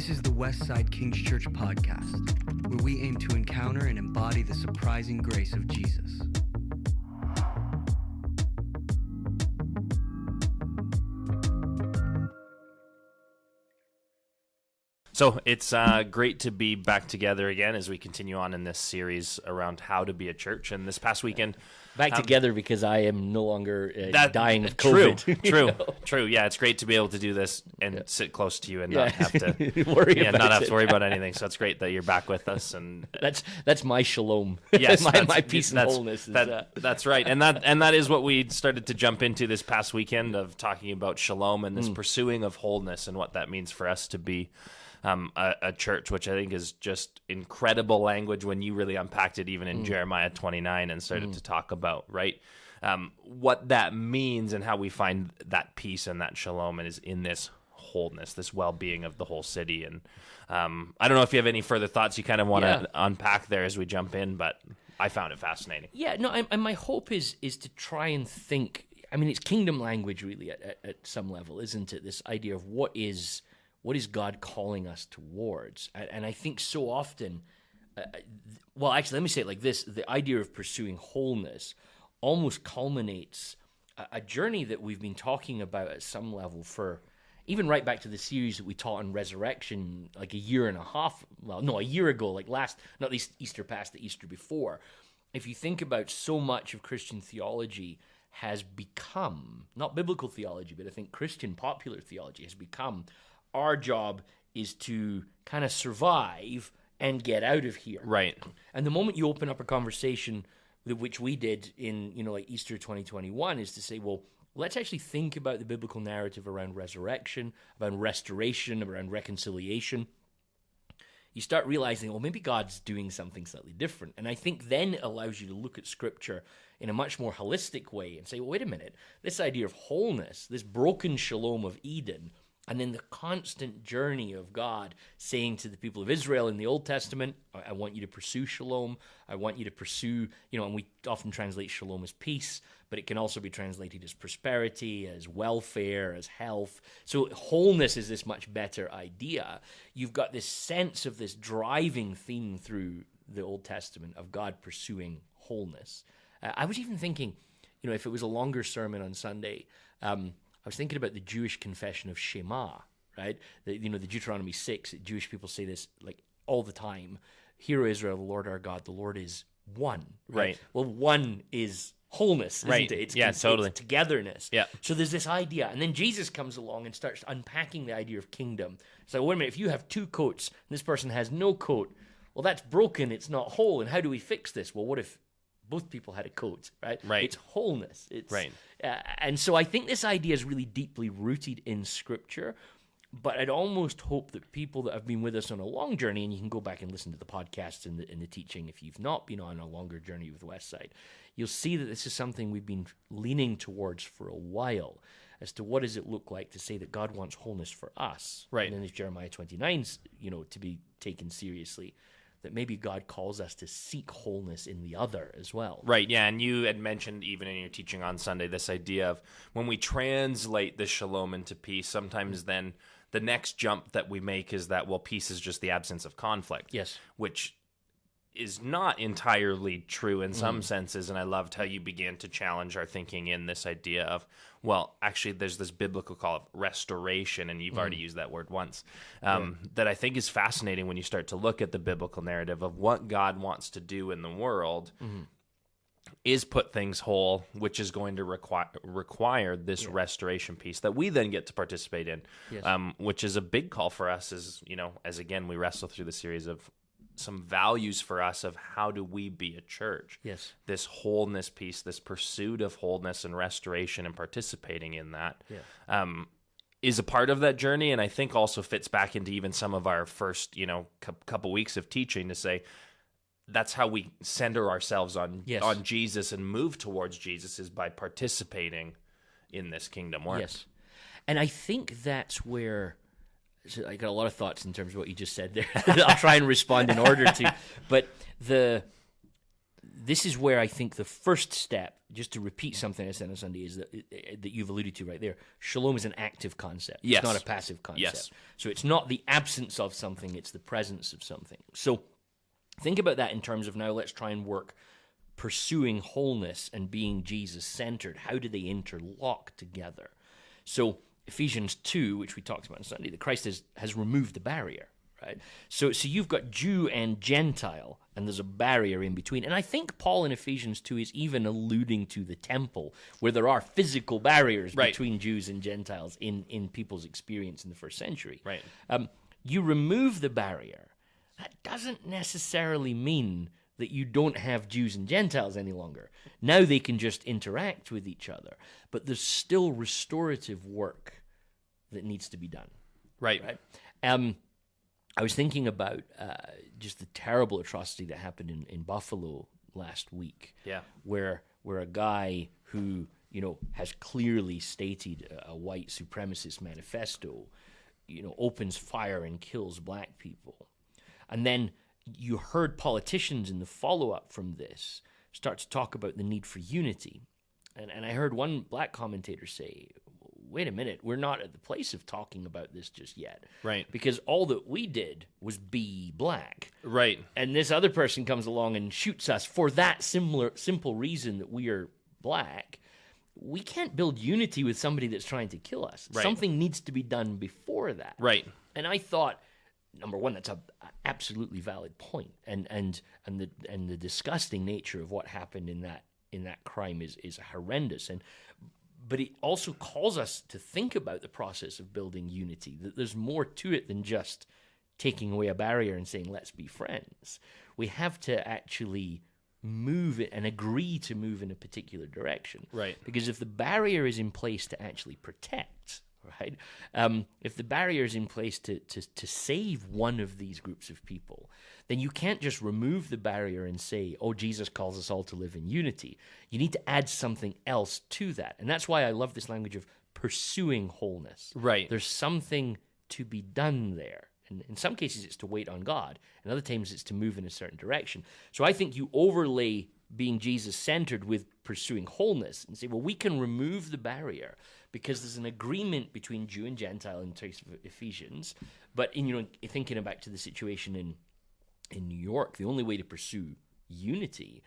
This is the Westside King's Church podcast, where we aim to encounter and embody the surprising grace of Jesus. So it's great to be back together again as we continue on in this series around how to be a church. And this past weekend... Back together because I am no longer dying of COVID. True. Yeah, it's great to be able to do this and sit close to you and not have to worry about anything. So it's great that you're back with us. And that's my shalom. Yes, my peace and wholeness. That's right. And that is what we started to jump into this past weekend, of talking about shalom and this pursuing of wholeness and what that means for us to be a church, which I think is just incredible language when you really unpacked it, even in Jeremiah 29, and started to talk about, right, what that means and how we find that peace and that shalom is in this wholeness, this well-being of the whole city. And I don't know if you have any further thoughts you kind of want to unpack there as we jump in, but I found it fascinating. Yeah, no, and my hope is to try and think, I mean, it's kingdom language really at some level, isn't it? This idea of what is God calling us towards? And I think so often, well, actually, let me say it like this. The idea of pursuing wholeness almost culminates a journey that we've been talking about at some level for, even right back to the series that we taught on resurrection like a year ago, like not this Easter past, the Easter before. If you think about, so much of Christian theology has become, not biblical theology, but I think Christian popular theology has become, our job is to kind of survive and get out of here. Right. And the moment you open up a conversation, which we did in, like Easter 2021, is to say, well, let's actually think about the biblical narrative around resurrection, around restoration, around reconciliation. You start realizing, well, maybe God's doing something slightly different. And I think then it allows you to look at Scripture in a much more holistic way and say, well, wait a minute, this idea of wholeness, this broken shalom of Eden, and then the constant journey of God saying to the people of Israel in the Old Testament, I want you to pursue shalom. I want you to pursue, and we often translate shalom as peace, but it can also be translated as prosperity, as welfare, as health. So wholeness is this much better idea. You've got this sense of this driving theme through the Old Testament of God pursuing wholeness. I was even thinking, if it was a longer sermon on Sunday, I was thinking about the Jewish confession of Shema, right? The Deuteronomy 6, Jewish people say this like all the time. Hear, O Israel, the Lord our God, the Lord is one. Right. Well, one is wholeness, isn't it? Totally. It's togetherness. Yeah. So there's this idea. And then Jesus comes along and starts unpacking the idea of kingdom. So wait a minute, if you have two coats and this person has no coat, well, that's broken. It's not whole. And how do we fix this? Well, what if both people had a coat, right? Right. It's wholeness. It's right. And so I think this idea is really deeply rooted in Scripture, but I'd almost hope that people that have been with us on a long journey, and you can go back and listen to the podcasts and the teaching if you've not been on a longer journey with Westside, you'll see that this is something we've been leaning towards for a while, as to what does it look like to say that God wants wholeness for us. Right. And then there's Jeremiah 29's, to be taken seriously, that maybe God calls us to seek wholeness in the other as well. Right, yeah, and you had mentioned even in your teaching on Sunday this idea of when we translate the shalom into peace, sometimes then the next jump that we make is that, well, peace is just the absence of conflict. Yes. Which is not entirely true in some senses, and I loved how you began to challenge our thinking in this idea of, well, actually there's this biblical call of restoration, and you've already used that word once, that I think is fascinating when you start to look at the biblical narrative of what God wants to do in the world is put things whole, which is going to require this restoration piece that we then get to participate in, which is a big call for us as again we wrestle through the series of some values for us of how do we be a church. Yes. This wholeness piece, this pursuit of wholeness and restoration and participating in that is a part of that journey, and I think also fits back into even some of our first, couple weeks of teaching to say that's how we center ourselves on Jesus and move towards Jesus, is by participating in this kingdom work. Yes. And I think that's where... So I got a lot of thoughts in terms of what you just said there. I'll try and respond in order to. But this is where I think the first step, just to repeat something I said on Sunday, is that you've alluded to right there. Shalom is an active concept. Yes. It's not a passive concept. Yes. So it's not the absence of something, it's the presence of something. So think about that in terms of now let's try and work pursuing wholeness and being Jesus-centered. How do they interlock together? So Ephesians 2, which we talked about on Sunday, that Christ has removed the barrier, right? So you've got Jew and Gentile, and there's a barrier in between. And I think Paul in Ephesians 2 is even alluding to the temple, where there are physical barriers between Jews and Gentiles in people's experience in the first century. Right. You remove the barrier. That doesn't necessarily mean that you don't have Jews and Gentiles any longer. Now they can just interact with each other. But there's still restorative work that needs to be done. Right. I was thinking about just the terrible atrocity that happened in Buffalo last week. Yeah. Where a guy who, has clearly stated a white supremacist manifesto, opens fire and kills black people. And then you heard politicians in the follow-up from this start to talk about the need for unity. And I heard one black commentator say, wait a minute, we're not at the place of talking about this just yet. Right. Because all that we did was be black. Right. And this other person comes along and shoots us for that simple reason that we are black. We can't build unity with somebody that's trying to kill us. Right. Something needs to be done before that. Right. And I thought, number one, that's a absolutely valid point, and the disgusting nature of what happened in that crime is horrendous, but it also calls us to think about the process of building unity. That there's more to it than just taking away a barrier and saying let's be friends. We have to actually move it and agree to move in a particular direction. Right. Because if the barrier is in place to actually protect. Right. If the barrier is in place to save one of these groups of people, then you can't just remove the barrier and say, oh, Jesus calls us all to live in unity. You need to add something else to that. And that's why I love this language of pursuing wholeness. Right. There's something to be done there. And in some cases, it's to wait on God. In other times, it's to move in a certain direction. So I think you overlay being Jesus-centered with pursuing wholeness and say, well, we can remove the barrier because there's an agreement between Jew and Gentile in terms of Ephesians. But thinking back to the situation in New York, the only way to pursue unity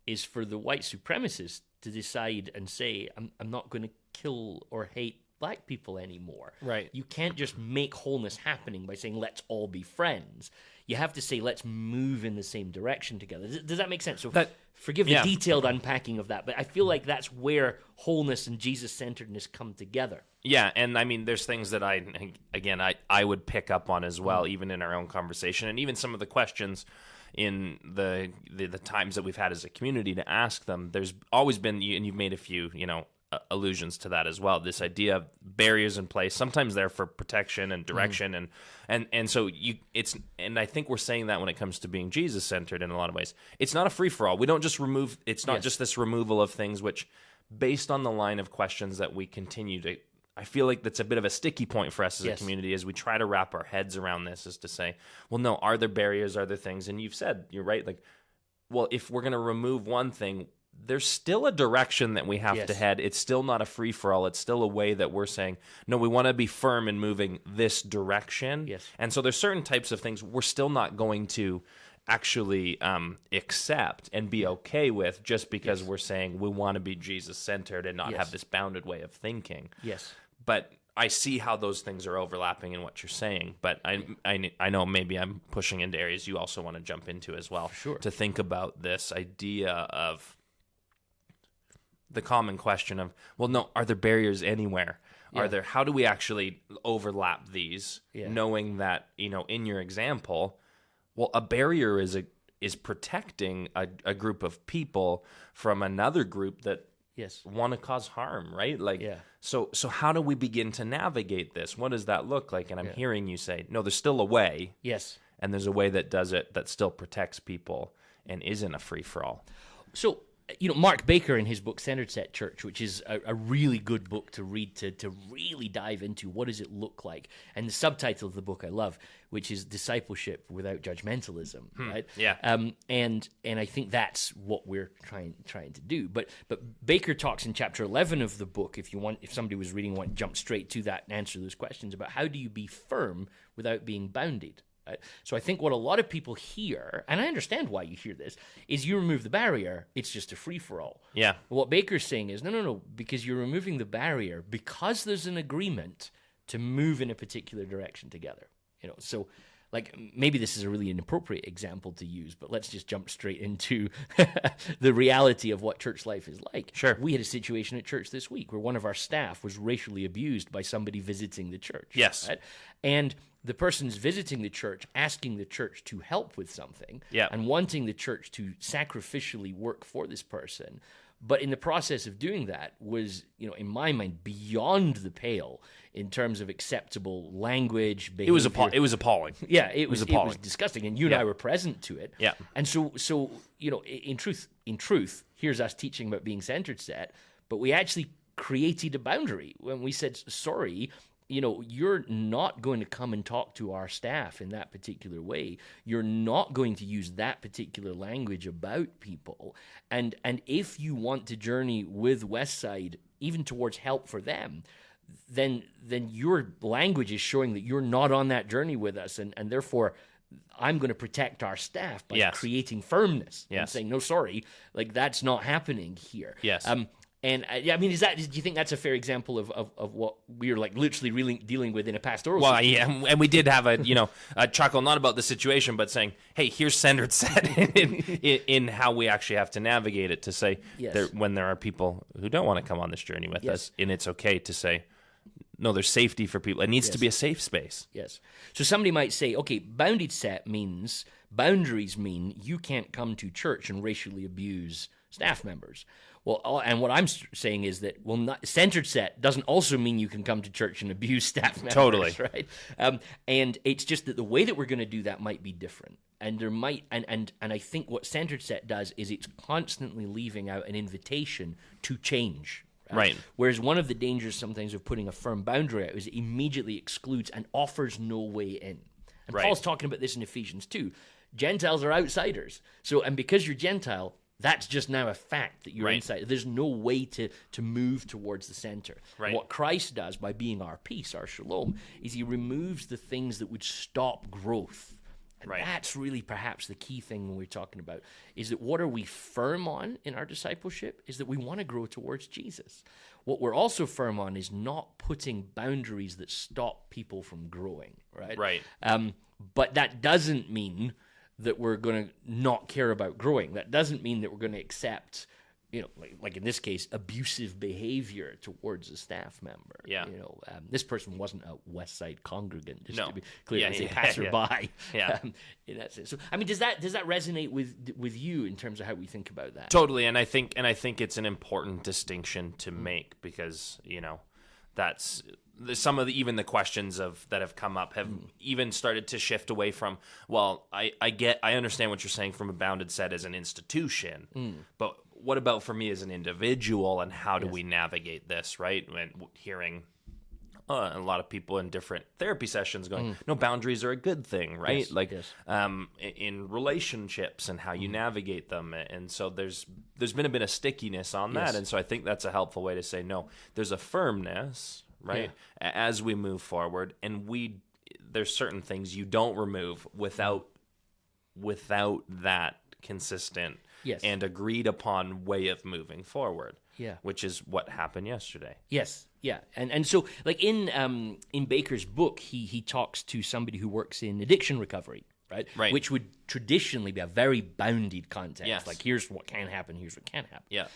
is for the white supremacists to decide and say, I'm not going to kill or hate black people anymore. Right. You can't just make wholeness happening by saying, let's all be friends. You have to say, let's move in the same direction together. Does that make sense? So forgive the detailed unpacking of that, but I feel like that's where wholeness and Jesus-centeredness come together. Yeah, and I mean, there's things that I would pick up on as well, even in our own conversation, and even some of the questions in the times that we've had as a community to ask them. There's always been, and you've made a few, allusions to that as well. This idea of barriers in place, sometimes they're for protection and direction, and so and I think we're saying that when it comes to being Jesus centered in a lot of ways. It's not a free for all. We don't just remove. It's not just this removal of things, which, based on the line of questions that we continue to, I feel like that's a bit of a sticky point for us as a community as we try to wrap our heads around this. Is to say, well, no, are there barriers? Are there things? And you've said, you're right. Like, well, if we're going to remove one thing, there's still a direction that we have to head. It's still not a free-for-all. It's still a way that we're saying, no, we want to be firm in moving this direction. Yes. And so there's certain types of things we're still not going to actually accept and be okay with just because we're saying we want to be Jesus-centered and not have this bounded way of thinking. Yes. But I see how those things are overlapping in what you're saying, but I know maybe I'm pushing into areas you also want to jump into as well. For sure. To think about this idea of the common question of, well, no, are there barriers anywhere? How do we actually overlap these, knowing that, in your example, well, a barrier is protecting a group of people from another group that want to cause harm, right? So how do we begin to navigate this? What does that look like? And I'm hearing you say, no, there's still a way. Yes. And there's a way that does it that still protects people and isn't a free-for-all. So Mark Baker in his book Centered Set Church, which is a really good book to read to really dive into what does it look like, and the subtitle of the book I love, which is Discipleship Without Judgmentalism, right? Yeah. And I think that's what we're trying to do. But Baker talks in chapter 11 of the book, if somebody was reading, want to jump straight to that and answer those questions about how do you be firm without being bounded. Right? So I think what a lot of people hear, and I understand why you hear this, is you remove the barrier, it's just a free-for-all. Yeah. What Baker's saying is, no, because you're removing the barrier because there's an agreement to move in a particular direction together. So like maybe this is a really inappropriate example to use, but let's just jump straight into the reality of what church life is like. Sure. We had a situation at church this week where one of our staff was racially abused by somebody visiting the church. Yes. Right? And the person's visiting the church, asking the church to help with something, Yeah. and wanting the church to sacrificially work for this person. But in the process of doing that was, in my mind, beyond the pale in terms of acceptable language, behavior. It was appalling. Yeah, it was appalling. It was disgusting, and you and I were present to it. Yeah. And so in truth, here's us teaching about being centered set, but we actually created a boundary when we said, sorry, you're not going to come and talk to our staff in that particular way. You're not going to use that particular language about people. And if you want to journey with Westside, even towards help for them, then your language is showing that you're not on that journey with us. And therefore, I'm going to protect our staff by creating firmness and saying, no, sorry, like that's not happening here. Yes. And do you think that's a fair example of what we're like literally really dealing with in a pastoral situation? Yeah, and we did have a chuckle, not about the situation, but saying, hey, here's centered set in how we actually have to navigate it, to say when there are people who don't want to come on this journey with us, and it's okay to say, no, there's safety for people. It needs to be a safe space. Yes. So somebody might say, okay, bounded set means, boundaries mean you can't come to church and racially abuse staff members. Well, and what I'm saying is that, centered set doesn't also mean you can come to church and abuse staff members. Totally. Right? And it's just that the way that we're going to do that might be different. And there might, and I think what centered set does is it's constantly leaving out an invitation to change. Right. Whereas one of the dangers sometimes of putting a firm boundary out is it immediately excludes and offers no way in. And Paul's talking about this in Ephesians 2. Gentiles are outsiders. So, and because you're Gentile, that's just now a fact that you're inside. There's no way to move towards the center. Right. What Christ does by being our peace, our shalom, is he removes the things that would stop growth. And that's really perhaps the key thing when we're talking about, is that what are we firm on in our discipleship is that we want to grow towards Jesus. What we're also firm on is not putting boundaries that stop people from growing, right? Right. But that doesn't mean that we're going to not care about growing. That doesn't mean that we're going to accept, like in this case, abusive behavior towards a staff member. Yeah. This person wasn't a Westside congregant, just No. to be clear, as a passerby. In that sense. So, does that resonate with you in terms of how we think about that? Totally, and I think it's an important distinction to make, because that's some of even the questions that have come up have even started to shift away from, well, I understand what you're saying from a bounded set as an institution, but what about for me as an individual, and how do we navigate this, right? And hearing a lot of people in different therapy sessions going, no, boundaries are a good thing, right? In relationships and how you navigate them. And so there's been a bit of stickiness on that. And so I think that's a helpful way to say, no, there's a firmness, right, as we move forward. And there's certain things you don't remove without that consistent and agreed upon way of moving forward. Yeah, which is what happened yesterday. Yes, yeah, and so like in Baker's book, he talks to somebody who works in addiction recovery, right? Which would traditionally be a very bounded context. Yes. Like here's what can happen, here's what can't happen. Yeah,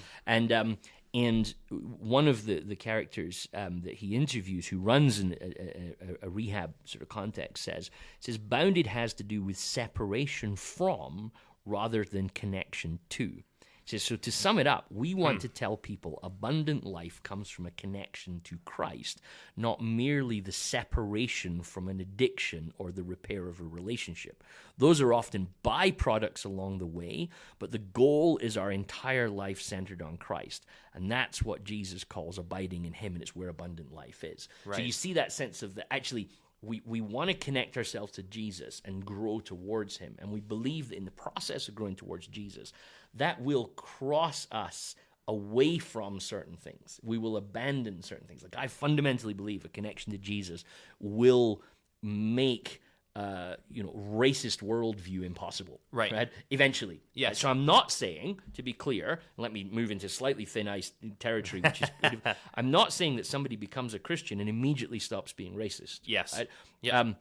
and one of the characters that he interviews, who runs a rehab sort of context, says bounded has to do with separation from rather than connection to. He says, so to sum it up, we want to tell people abundant life comes from a connection to Christ, not merely the separation from an addiction or the repair of a relationship. Those are often byproducts along the way, but the goal is our entire life centered on Christ. And that's what Jesus calls abiding in him, and it's where abundant life is. Right. So you see that sense of that actually we want to connect ourselves to Jesus and grow towards him. And we believe that in the process of growing towards Jesus, that will cross us away from certain things. We will abandon certain things. Like I fundamentally believe a connection to Jesus will make racist worldview impossible. Right. Eventually. Yes. So I'm not saying, to be clear, let me move into slightly thin ice territory, which is I'm not saying that somebody becomes a Christian and immediately stops being racist. Yes. Right? Yeah.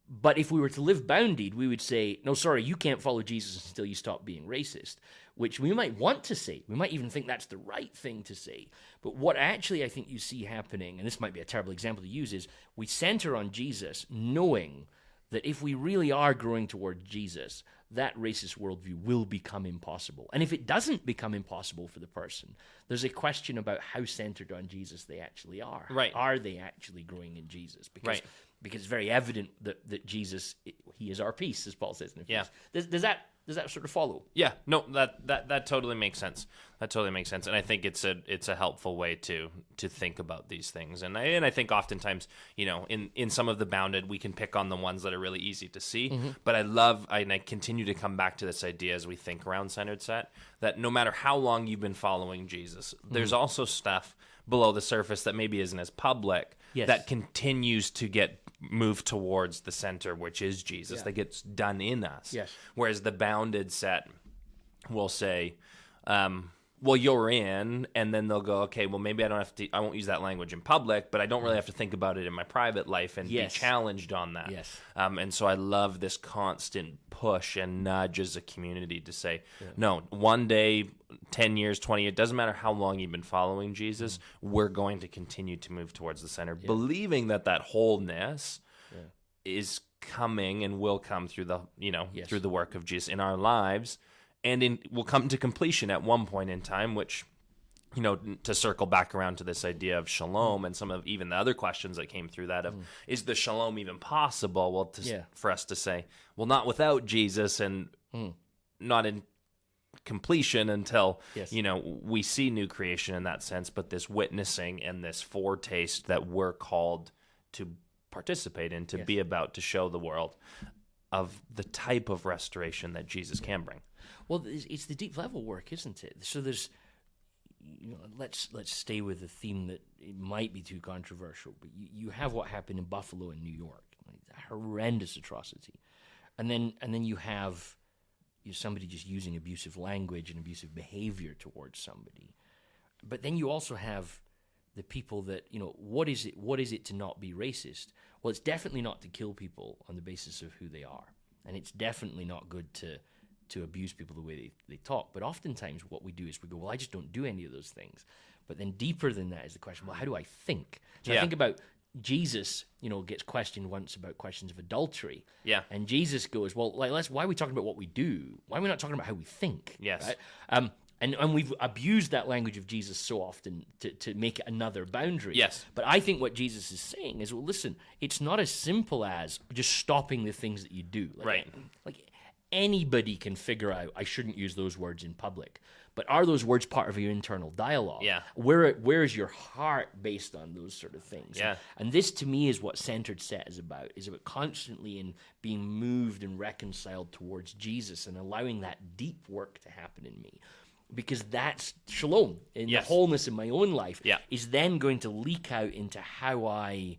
But if we were to live bounded, we would say, no, sorry, you can't follow Jesus until you stop being racist, which we might want to say. We might even think that's the right thing to say. But what actually I think you see happening, and this might be a terrible example to use, is we center on Jesus knowing that if we really are growing toward Jesus, that racist worldview will become impossible. And if it doesn't become impossible for the person, there's a question about how centered on Jesus they actually are. Right. Are they actually growing in Jesus? Because it's very evident that Jesus, he is our peace, as Paul says in Ephesians. Yeah. Does that sort of follow? Yeah, no, that totally makes sense. That totally makes sense, and I think it's a helpful way to think about these things. And I think oftentimes, in some of the bounded, we can pick on the ones that are really easy to see. Mm-hmm. But I continue to come back to this idea as we think around centered set that no matter how long you've been following Jesus, there's also stuff below the surface that maybe isn't as public that continues to get moved towards the center, which is Jesus, that gets done in us. Yes. Whereas the bounded set will say, well, you're in, and then they'll go, okay, well, maybe I won't use that language in public, but I don't really have to think about it in my private life and be challenged on that. Yes. And so I love this constant push and nudge as a community to say, no, one day, 10 years, 20 years, it doesn't matter how long you've been following Jesus, we're going to continue to move towards the center, believing that wholeness is coming and will come through the, through the work of Jesus in our lives, and will come to completion at one point in time, which, to circle back around to this idea of shalom and some of even the other questions that came through that of, is the shalom even possible? Well, for us to say, well, not without Jesus and not in completion until, we see new creation in that sense, but this witnessing and this foretaste that we're called to participate in, to be about, to show the world of the type of restoration that Jesus can bring. Well, it's the deep level work, isn't it? So there's, let's stay with a theme that it might be too controversial, but you have what happened in Buffalo and New York, a horrendous atrocity, and then you have somebody just using abusive language and abusive behavior towards somebody, but then you also have the people that what is it to not be racist? Well, it's definitely not to kill people on the basis of who they are, and it's definitely not good to abuse people the way they talk. But oftentimes what we do is we go, well, I just don't do any of those things. But then deeper than that is the question, well, how do I think? So I think about Jesus, gets questioned once about questions of adultery. Yeah. And Jesus goes, well, why are we talking about what we do? Why are we not talking about how we think? Yes. Right? And we've abused that language of Jesus so often to make it another boundary. Yes. But I think what Jesus is saying is, well, listen, it's not as simple as just stopping the things that you do. Like anybody can figure out, I shouldn't use those words in public. But are those words part of your internal dialogue? Yeah. Where is your heart based on those sort of things? Yeah. And this, to me, is what centered set is about constantly in being moved and reconciled towards Jesus and allowing that deep work to happen in me. Because that's shalom, and the wholeness in my own life is then going to leak out into how I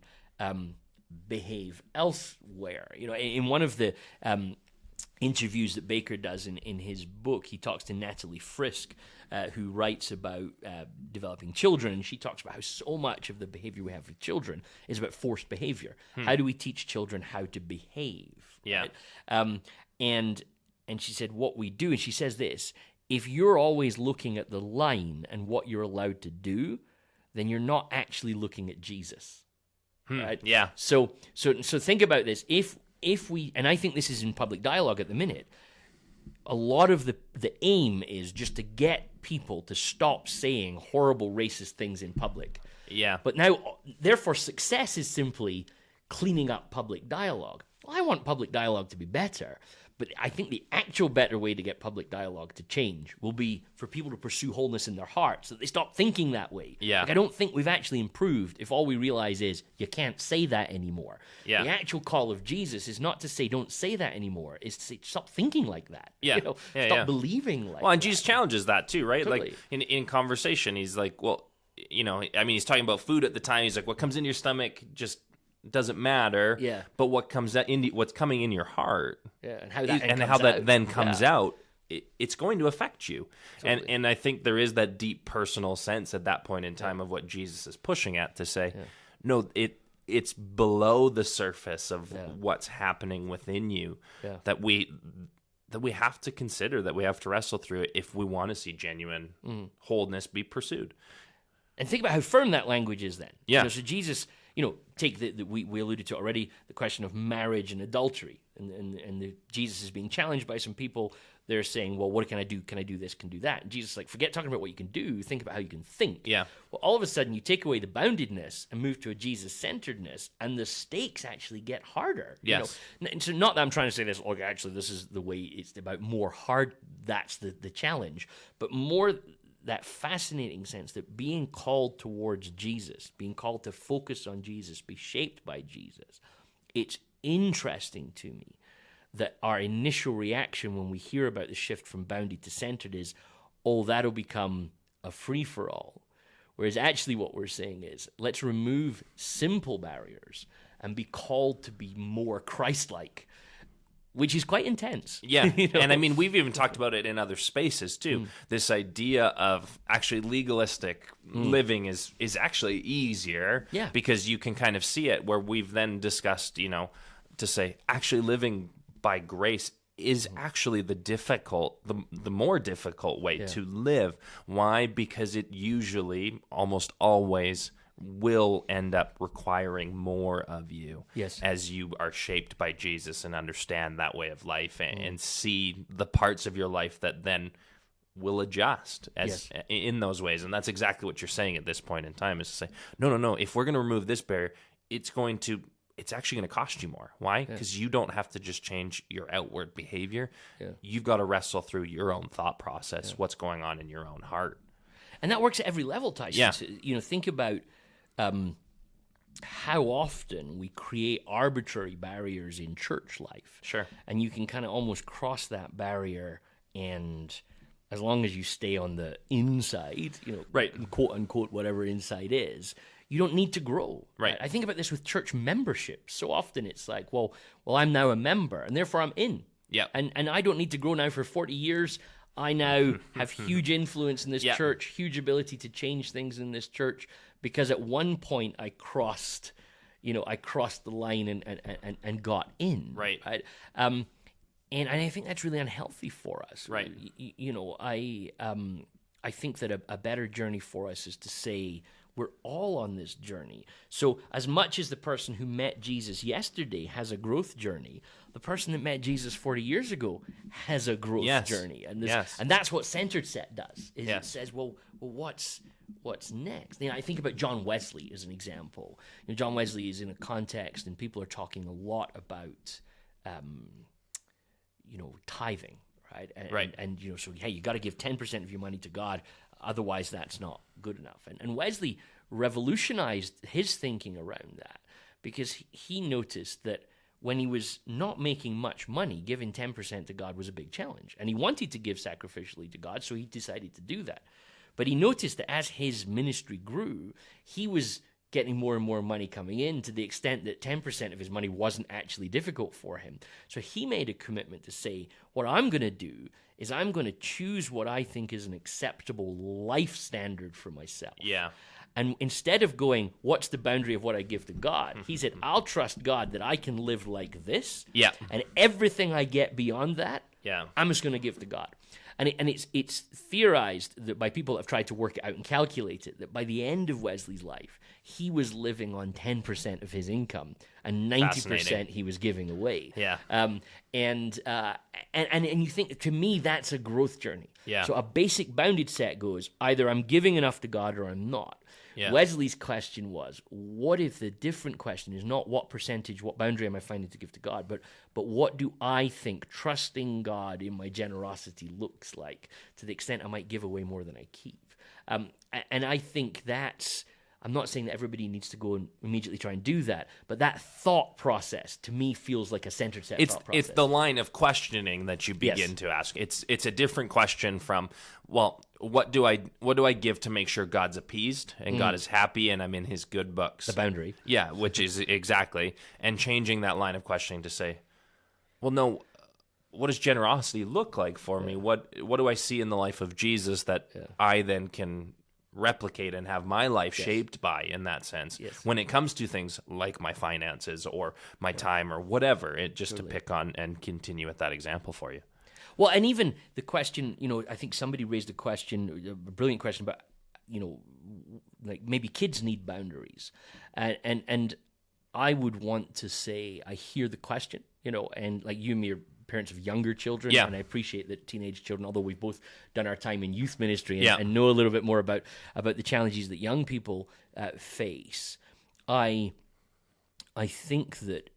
behave elsewhere. In one of the interviews that Baker does in his book, he talks to Natalie Frisk, who writes about developing children, and she talks about how so much of the behavior we have with children is about forced behavior. How do we teach children how to behave? Yeah. Right? And she said what we do, and she says this: if you're always looking at the line and what you're allowed to do, then you're not actually looking at Jesus. Right? Yeah. So think about this. If we, and I think this is in public dialogue at the minute, a lot of the aim is just to get people to stop saying horrible racist things in public. Yeah. But now, therefore, success is simply cleaning up public dialogue. Well, I want public dialogue to be better, but I think the actual better way to get public dialogue to change will be for people to pursue wholeness in their hearts, so that they stop thinking that way. Yeah. Like, I don't think we've actually improved if all we realize is you can't say that anymore. Yeah. The actual call of Jesus is not to say don't say that anymore, it's to say stop thinking like that. Yeah. You know, Yeah, stop yeah. believing like Well, and that. Jesus challenges that too, right? Totally. Like in conversation, he's like, well, you know, I mean, he's talking about food at the time. He's like, what comes in your stomach just doesn't matter. Yeah. But what comes out in what's coming in your heart, Yeah, and how that then comes Yeah. out, it's going to affect you. Totally. And I think there is that deep personal sense at that point in time of what Jesus is pushing at to say, no, it's below the surface of what's happening within you that we have to consider, that we have to wrestle through it if we want to see genuine wholeness be pursued. And think about how firm that language is then. Yeah. You know, so Jesus, take we alluded to already, the question of marriage and adultery. And Jesus is being challenged by some people. They're saying, well, what can I do? Can I do this? Can I do that? And Jesus is like, forget talking about what you can do. Think about how you can think. Yeah. Well, all of a sudden, you take away the boundedness and move to a Jesus-centeredness, and the stakes actually get harder. Yes. So not that I'm trying to say this, look, actually, this is the way, it's about more hard, that's the challenge, but more that fascinating sense that being called towards Jesus, being called to focus on Jesus, be shaped by Jesus, it's interesting to me that our initial reaction when we hear about the shift from bounded to centered is, oh, that'll become a free-for-all. Whereas actually what we're saying is, let's remove simple barriers and be called to be more Christ-like, which is quite intense. Yeah, and I mean, we've even talked about it in other spaces too. This idea of actually legalistic living is actually easier because you can kind of see it, where we've then discussed, to say actually living by grace is actually the more difficult way to live. Why? Because it usually, almost always, will end up requiring more of you as you are shaped by Jesus and understand that way of life and see the parts of your life that then will adjust in those ways. And that's exactly what you're saying at this point in time, is to say, no, if we're going to remove this barrier, it's actually going to cost you more. Why? Because you don't have to just change your outward behavior. You've got to wrestle through your own thought process, what's going on in your own heart. And that works at every level, Tyson. Yeah. So, think about how often we create arbitrary barriers in church life. Sure. And you can kind of almost cross that barrier, and as long as you stay on the inside, right, quote unquote, whatever inside is, you don't need to grow. Right. I think about this with church membership. So often it's like, well, I'm now a member, and therefore I'm in. Yeah. And I don't need to grow now for 40 years. I now have huge influence in this church, huge ability to change things in this church, because at one point I crossed the line and got in. Right. And I think that's really unhealthy for us. Right. I think that a better journey for us is to say, we're all on this journey. So as much as the person who met Jesus yesterday has a growth journey, the person that met Jesus 40 years ago has a growth journey. And and that's what Centered Set does. It says, well, what's next? I think about John Wesley as an example. John Wesley is in a context, and people are talking a lot about tithing, right? And so you got to give 10% of your money to God. Otherwise, that's not good enough. And Wesley revolutionized his thinking around that, because he noticed that when he was not making much money, giving 10% to God was a big challenge. And he wanted to give sacrificially to God, so he decided to do that. But he noticed that as his ministry grew, he was getting more and more money coming in, to the extent that 10% of his money wasn't actually difficult for him. So he made a commitment to say, what I'm going to do is I'm going to choose what I think is an acceptable life standard for myself. Yeah. And instead of going, what's the boundary of what I give to God? He said, I'll trust God that I can live like this. Yeah. And everything I get beyond that, Yeah. I'm just going to give to God. And it's theorized that by people that have tried to work it out and calculate it, that by the end of Wesley's life, he was living on 10% of his income and 90% he was giving away. Yeah. And you think, to me, that's a growth journey. Yeah. So a basic bounded set goes, either I'm giving enough to God or I'm not. Yeah. Wesley's question was, what if the different question is not what percentage, what boundary am I finding to give to God, but what do I think trusting God in my generosity looks like, to the extent I might give away more than I keep. And I think that's, I'm not saying that everybody needs to go and immediately try and do that, but that thought process to me feels like a centered set thought process. It's the line of questioning that you begin to ask. It's a different question from, well, what do I give to make sure God's appeased and God is happy and I'm in his good books? The boundary. Yeah, which is exactly. And changing that line of questioning to say, well, no, what does generosity look like for me? What do I see in the life of Jesus that I then can replicate and have my life shaped by, in that sense, when it comes to things like my finances or my time or whatever, to pick on and continue with that example for you. Well, and even the question, I think somebody raised a brilliant question about, like maybe kids need boundaries. And I would want to say, I hear the question, and like you and me are parents of younger children, and I appreciate that teenage children, although we've both done our time in youth ministry and know a little bit more about the challenges that young people face, I think that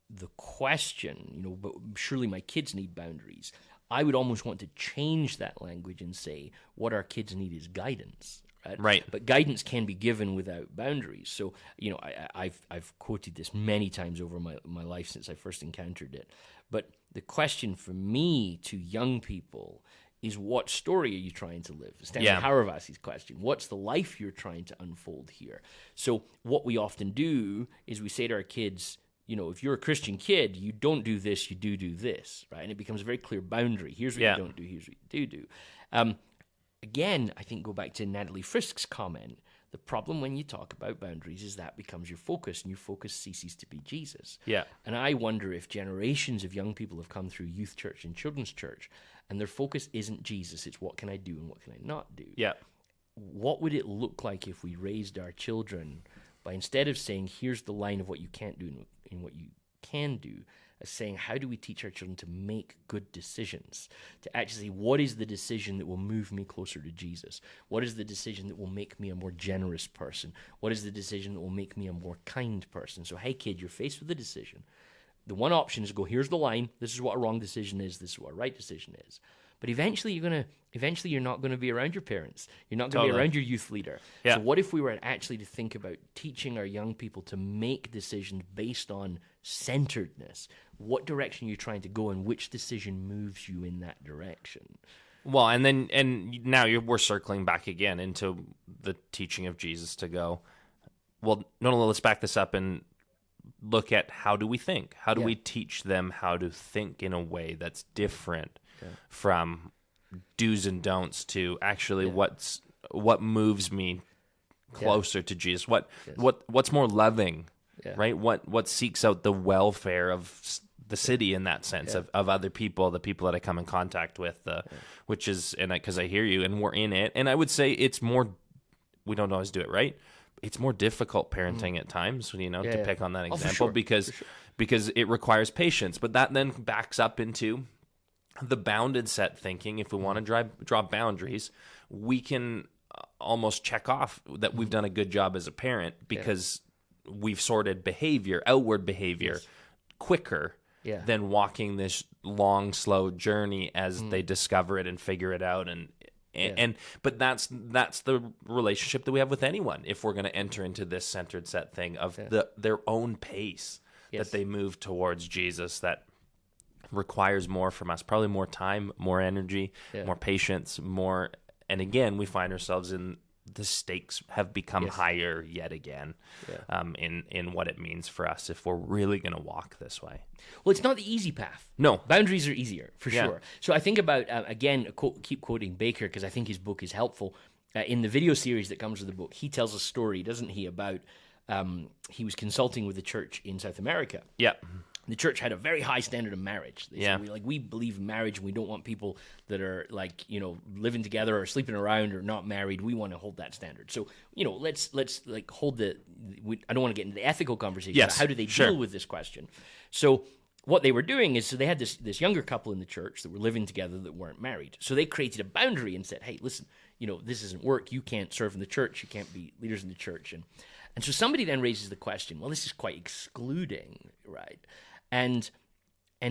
the question, but surely my kids need boundaries, I would almost want to change that language and say what our kids need is guidance. Right. But guidance can be given without boundaries. So, I've quoted this many times over my life since I first encountered it. But the question for me to young people is, what story are you trying to live? Stanley Hauerwassi's question. What's the life you're trying to unfold here? So what we often do is we say to our kids, if you're a Christian kid, you don't do this, you do this, right? And it becomes a very clear boundary. Here's what you don't do, here's what you do. Again, I think go back to Natalie Frisk's comment. The problem when you talk about boundaries is that becomes your focus, and your focus ceases to be Jesus. Yeah. And I wonder if generations of young people have come through youth church and children's church, and their focus isn't Jesus, it's what can I do and what can I not do. Yeah. What would it look like if we raised our children by, instead of saying, here's the line of what you can't do and what you can do, as saying, how do we teach our children to make good decisions? To actually say, what is the decision that will move me closer to Jesus? What is the decision that will make me a more generous person? What is the decision that will make me a more kind person? So, hey, kid, you're faced with a decision. The one option is to go, here's the line. This is what a wrong decision is. This is what a right decision is. But eventually you're not going to be around your parents. You're not going to be around your youth leader. Yeah. So what if we were actually to think about teaching our young people to make decisions based on centeredness? What direction are you trying to go, and which decision moves you in that direction? Well, and now we're circling back again into the teaching of Jesus to go, well, no, let's back this up and look at, how do we think? How do we teach them how to think in a way that's different from do's and don'ts to actually what moves me closer to Jesus? What's more loving, right? What seeks out the welfare of the city in that sense, of other people, the people that I come in contact with, which is, and because I hear you, and we're in it, and I would say it's more, we don't always do it right. It's more difficult parenting at times, to pick on that example, because it requires patience. But that then backs up into the bounded set thinking. If we want to draw boundaries, we can almost check off that we've done a good job as a parent because we've sorted outward behavior quicker than walking this long, slow journey as they discover it and figure it out. But that's the relationship that we have with anyone. If we're going to enter into this centered set thing of their own pace that they move towards Jesus, that requires more from us, probably more time, more energy, more patience, more. And again, we find ourselves in the stakes have become higher yet again in what it means for us if we're really going to walk this way. Well, it's not the easy path. No. Boundaries are easier, for sure. So I think about, again, keep quoting Baker because I think his book is helpful. In the video series that comes with the book, he tells a story, doesn't he, about he was consulting with the church in South America. Yeah. The church had a very high standard of marriage. They said, we believe in marriage, and we don't want people that are living together or sleeping around or not married. We want to hold that standard. So, let's hold I don't want to get into the ethical conversation, but how do they deal with this question? So what they were doing is, they had this younger couple in the church that were living together that weren't married. So they created a boundary and said, hey, listen, this doesn't work. You can't serve in the church. You can't be leaders in the church. And so somebody then raises the question, well, this is quite excluding, right? And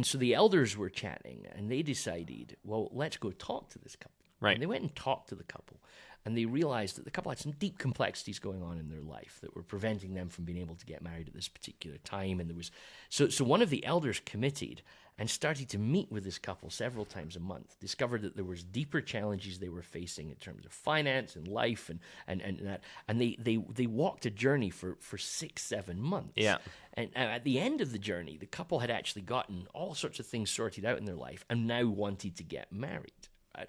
so the elders were chatting, and they decided, well, let's go talk to this couple. Right. And they went and talked to the couple, and they realized that the couple had some deep complexities going on in their life that were preventing them from being able to get married at this particular time. And there was so one of the elders committed and started to meet with this couple several times a month, discovered that there was deeper challenges they were facing in terms of finance and life and they walked a journey for 6-7 months. Yeah. And at the end of the journey, the couple had actually gotten all sorts of things sorted out in their life and now wanted to get married. Right?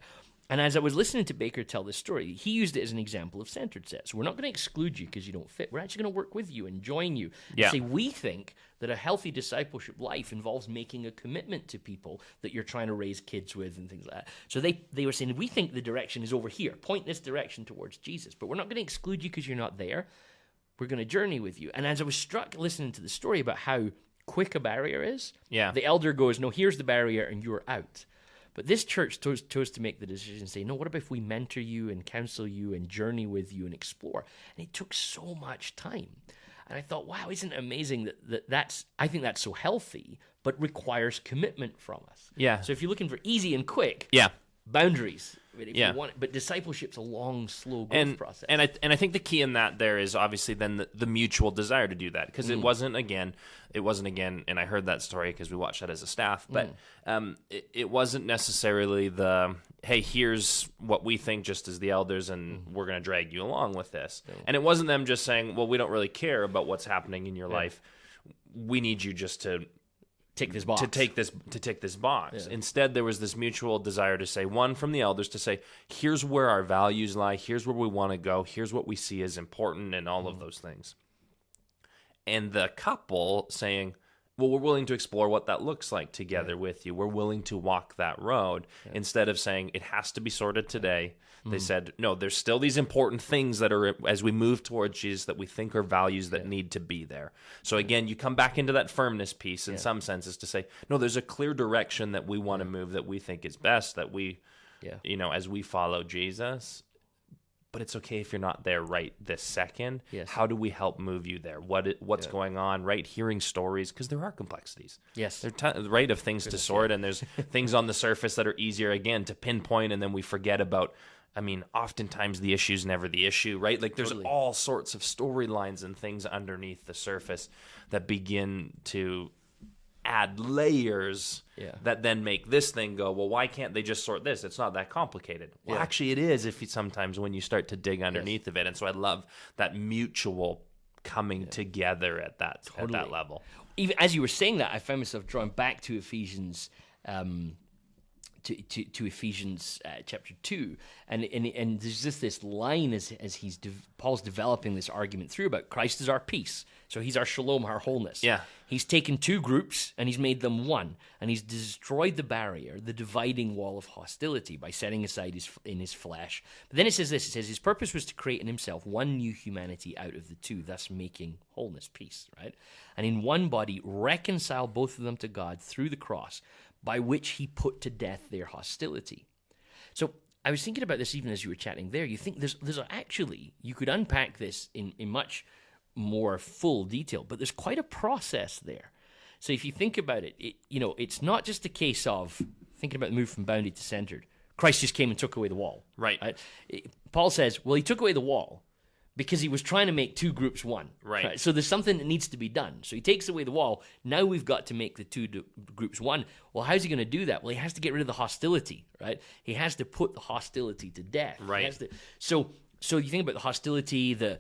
And as I was listening to Baker tell this story, he used it as an example of centered set. So we're not going to exclude you because you don't fit. We're actually going to work with you and join you. And say, we think that a healthy discipleship life involves making a commitment to people that you're trying to raise kids with and things like that. So they were saying, we think the direction is over here. Point this direction towards Jesus. But we're not going to exclude you because you're not there. We're going to journey with you. And as I was struck listening to the story about how quick a barrier is, the elder goes, no, here's the barrier and you're out. But this church chose to make the decision and say, no, what about if we mentor you and counsel you and journey with you and explore? And it took so much time. And I thought, wow, isn't it amazing I think that's so healthy, but requires commitment from us. Yeah. So if you're looking for easy and quick, boundaries. You want it, but discipleship's a long, slow growth process. And I think the key in that there is obviously then the mutual desire to do that, because it wasn't again, and I heard that story because we watched that as a staff, but it wasn't necessarily the, hey, here's what we think just as the elders, and we're going to drag you along with this. And it wasn't them just saying, well, we don't really care about what's happening in your life. We need you just to tick this box. To tick this box. Yeah. Instead, there was this mutual desire to say, one, from the elders to say, here's where our values lie, here's where we want to go, here's what we see as important, and all of those things. And the couple saying, well, we're willing to explore what that looks like together with you. We're willing to walk that road. Instead of saying it has to be sorted today, they said, no, there's still these important things that are, as we move towards Jesus, that we think are values that need to be there. So again, you come back into that firmness piece in some senses to say, no, there's a clear direction that we want to move, that we think is best, that we, as we follow Jesus. But it's okay if you're not there right this second. Yes. How do we help move you there? What's going on, right? Hearing stories, because there are complexities. Yes. There right, of things to sort, and there's things on the surface that are easier, again, to pinpoint, and then we forget about, oftentimes the issue's never the issue, right? Like there's all sorts of storylines and things underneath the surface that begin to add layers that then make this thing go, well, why can't they just sort this? It's not that complicated. Well, actually it is sometimes when you start to dig underneath of it. And so I love that mutual coming together at that level. Even as you were saying that, I found myself drawing back to Ephesians to Ephesians chapter 2, and there's just this line as Paul's developing this argument through about Christ is our peace, so he's our shalom, our wholeness. Yeah, he's taken two groups and he's made them one, and he's destroyed the barrier, the dividing wall of hostility by setting aside in his flesh. But then it says this: it says his purpose was to create in himself one new humanity out of the two, thus making wholeness, peace, right? And in one body reconcile both of them to God through the cross, by which he put to death their hostility. So I was thinking about this even as you were chatting there. You think there's actually, you could unpack this in much more full detail, but there's quite a process there. So if you think about it, it's not just a case of thinking about the move from bounded to centered. Christ just came and took away the wall. Right? Paul says, well, he took away the wall because he was trying to make two groups one. Right. So there's something that needs to be done. So he takes away the wall. Now we've got to make the two groups one. Well, how's he going to do that? Well, he has to get rid of the hostility, right? He has to put the hostility to death. Right. So you think about the hostility, the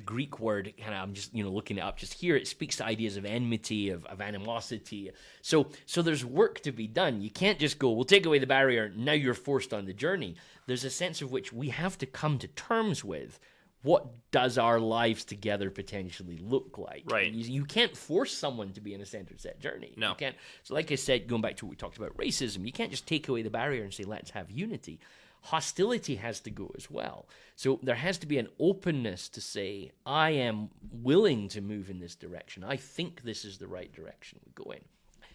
Greek word, kind of, I'm just, looking it up just here, it speaks to ideas of enmity, of animosity. So there's work to be done. You can't just go, we'll take away the barrier, now you're forced on the journey. There's a sense of which we have to come to terms with what does our lives together potentially look like? Right. You can't force someone to be in a centered set journey. No. You can't. So like I said, going back to what we talked about racism, you can't just take away the barrier and say, let's have unity. Hostility has to go as well. So there has to be an openness to say, I am willing to move in this direction. I think this is the right direction we go in.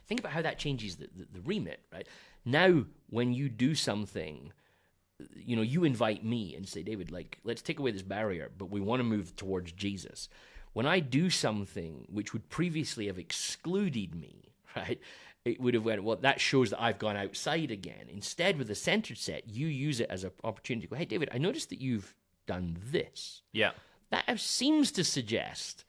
Think about how that changes the remit, right? Now, when you do something, you invite me and say, David, like, let's take away this barrier, but we want to move towards Jesus. When I do something which would previously have excluded me, right, it would have went, well, that shows that I've gone outside again. Instead, with a centered set, you use it as an opportunity to go, hey, David, I noticed that you've done this. Yeah. That seems to suggest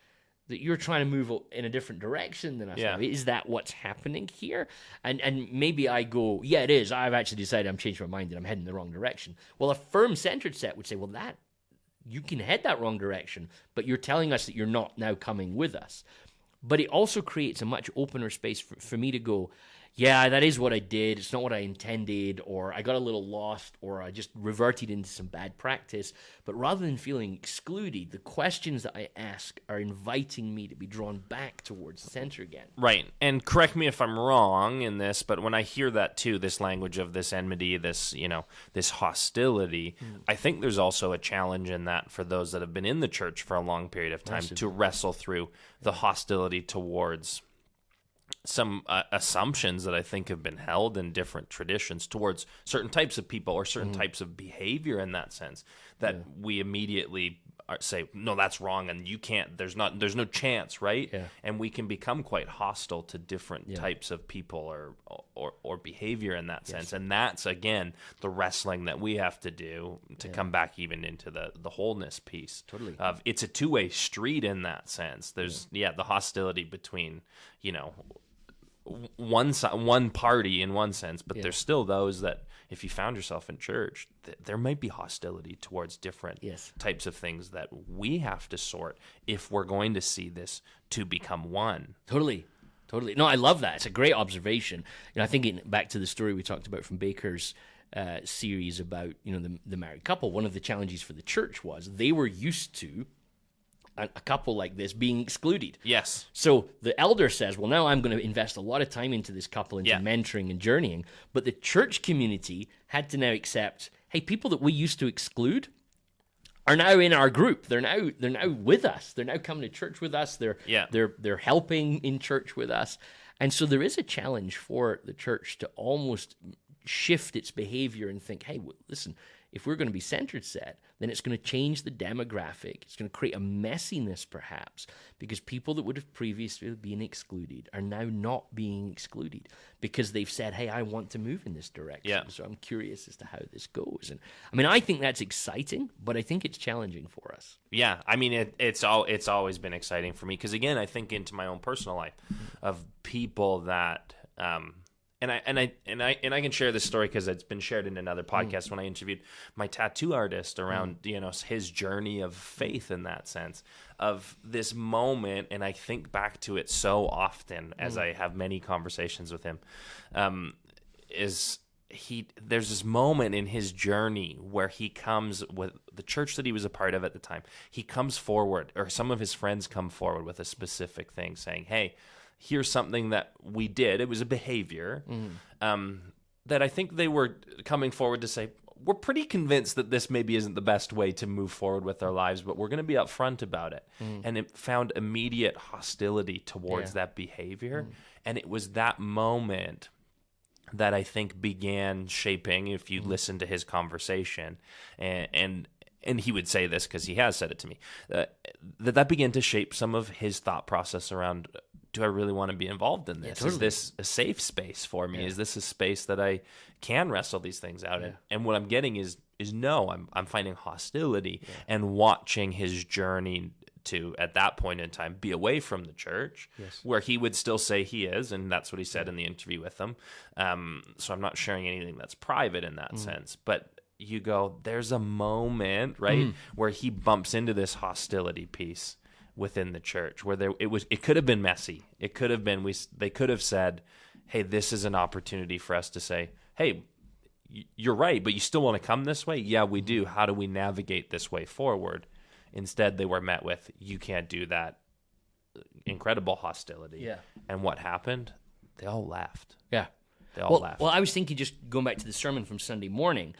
that you're trying to move in a different direction than us. Yeah. Is that what's happening here? And maybe I go, yeah, it is. I've actually decided I'm changing my mind and I'm heading the wrong direction. Well, a firm centered set would say, well, that you can head that wrong direction, but you're telling us that you're not now coming with us. But it also creates a much opener space for me to go, yeah, that is what I did. It's not what I intended, or I got a little lost, or I just reverted into some bad practice. But rather than feeling excluded, the questions that I ask are inviting me to be drawn back towards the center again. Right. And correct me if I'm wrong in this, but when I hear that too, this language of this enmity, this, this hostility, I think there's also a challenge in that for those that have been in the church for a long period of time to wrestle through the hostility towards some assumptions that I think have been held in different traditions towards certain types of people or certain types of behavior in that sense that we immediately say, no, that's wrong, and you can't, there's no chance, right? Yeah. And we can become quite hostile to different types of people or behavior in that sense. And that's, again, the wrestling that we have to do to come back even into the wholeness piece. Totally. It's a two-way street in that sense. There's, the hostility between, one party in one sense, but there's still those that if you found yourself in church, there might be hostility towards different types of things that we have to sort if we're going to see this to become one. Totally. No, I love that. It's a great observation. I think back to the story we talked about from Baker's series about the married couple. One of the challenges for the church was they were used to a couple like this being excluded. Yes. So the elder says, well, now I'm going to invest a lot of time into this couple, into mentoring and journeying. But the church community had to now accept, hey, people that we used to exclude are now in our group. They're now with us. They're now coming to church with us. They're helping in church with us. And so there is a challenge for the church to almost shift its behavior and think, hey, listen, if we're going to be centered set, then it's going to change the demographic. It's going to create a messiness, perhaps, because people that would have previously been excluded are now not being excluded because they've said, hey, I want to move in this direction. Yeah. So I'm curious as to how this goes. And I mean, I think that's exciting, but I think it's challenging for us. Yeah, I mean, it's always been exciting for me because, again, I think into my own personal life of people that And I can share this story because it's been shared in another podcast when I interviewed my tattoo artist around his journey of faith in that sense of this moment, and I think back to it so often as I have many conversations with him. There's this moment in his journey where he comes with the church that he was a part of at the time. He comes forward, or some of his friends come forward with a specific thing, saying, "Hey, here's something that we did. It was a behavior that I think they were coming forward to say, we're pretty convinced that this maybe isn't the best way to move forward with our lives, but we're going to be upfront about it." And it found immediate hostility towards that behavior. And it was that moment that I think began shaping, if you listen to his conversation, and he would say this because he has said it to me, that began to shape some of his thought process around, do I really want to be involved in this? Yeah, totally. Is this a safe space for me? Is this a space that I can wrestle these things out in? And what I'm getting is no, I'm finding hostility and watching his journey to, at that point in time, be away from the church, where he would still say he is, and that's what he said in the interview with them. So I'm not sharing anything that's private in that sense, but you go, there's a moment, right, where he bumps into this hostility piece within the church, where it could have been messy. It could have been, they could have said, hey, this is an opportunity for us to say, hey, you're right, but you still want to come this way? Yeah, we do. How do we navigate this way forward? Instead, they were met with, you can't do that, incredible hostility. Yeah. And what happened? They all left. Yeah. They all left. Well, I was thinking, just going back to the sermon from Sunday morning,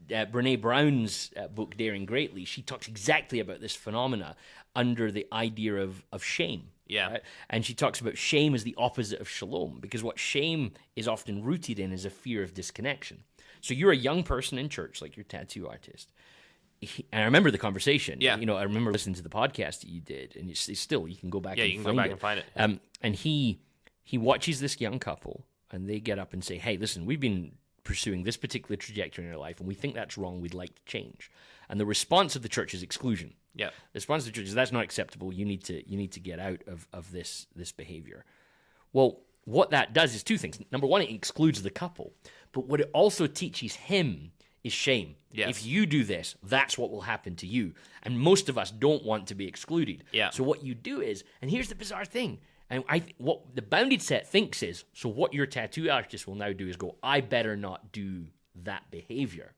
Brene Brown's book, Daring Greatly, she talks exactly about this phenomena under the idea of shame. Yeah. Right? And she talks about shame as the opposite of shalom, because what shame is often rooted in is a fear of disconnection. So you're a young person in church, like your tattoo artist. And I remember the conversation. Yeah. I remember listening to the podcast that you did, and it's still, you can go back and find it. Yeah, you can go back and find it. And he watches this young couple, and they get up and say, hey, listen, we've been pursuing this particular trajectory in our life, and we think that's wrong, we'd like to change. And the response of the church is exclusion. Yeah. The response of the church is, that's not acceptable, you need to get out of this behavior. Well, what that does is two things. Number one, it excludes the couple, but what it also teaches him is shame. Yes. If you do this, that's what will happen to you. And most of us don't want to be excluded. Yeah. So what you do is, and here's the bizarre thing, and what the bounded set thinks is, so what your tattoo artist will now do is go, I better not do that behavior.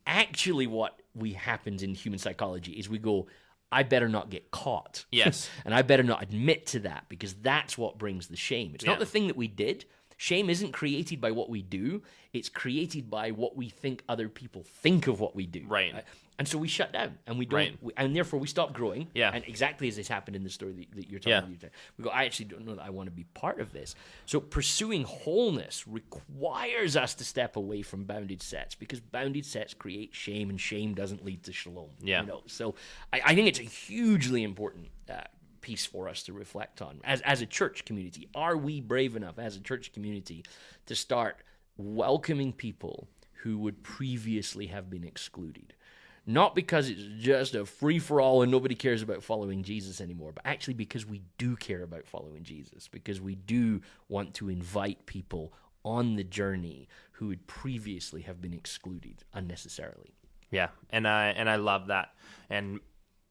Actually, what happens in human psychology is we go, I better not get caught. Yes. And I better not admit to that, because that's what brings the shame. It's not the thing that we did. Shame isn't created by what we do. It's created by what we think other people think of what we do. Right. And so we shut down, and we don't, Right. and therefore we stop growing. Yeah. And exactly as this happened in the story that you're talking about, we go, I actually don't know that I want to be part of this. So pursuing wholeness requires us to step away from bounded sets, because bounded sets create shame, and shame doesn't lead to shalom. Yeah. So I think it's a hugely important piece for us to reflect on as a church community. Are we brave enough as a church community to start welcoming people who would previously have been excluded? Not because it's just a free-for-all and nobody cares about following Jesus anymore, but actually because we do care about following Jesus, because we do want to invite people on the journey who would previously have been excluded unnecessarily. Yeah, and I love that. And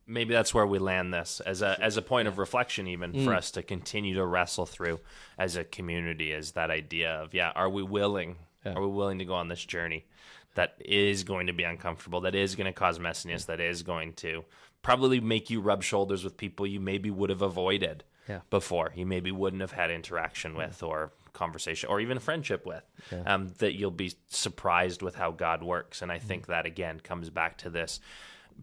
maybe that's where we land this as a point of reflection, even for us to continue to wrestle through as a community, is that idea of, are we willing to go on this journey that is going to be uncomfortable, that is going to cause messiness, that is going to probably make you rub shoulders with people you maybe would have avoided before, you maybe wouldn't have had interaction with, or conversation, or even friendship with, that you'll be surprised with how God works. And I think that, again, comes back to this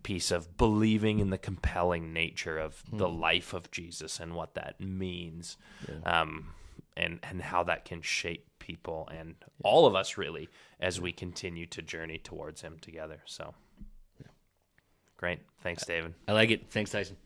piece of believing in the compelling nature of the life of Jesus and what that means, and how that can shape people and all of us, really, as we continue to journey towards him together. So great. Thanks, David. I like it. Thanks, Tyson.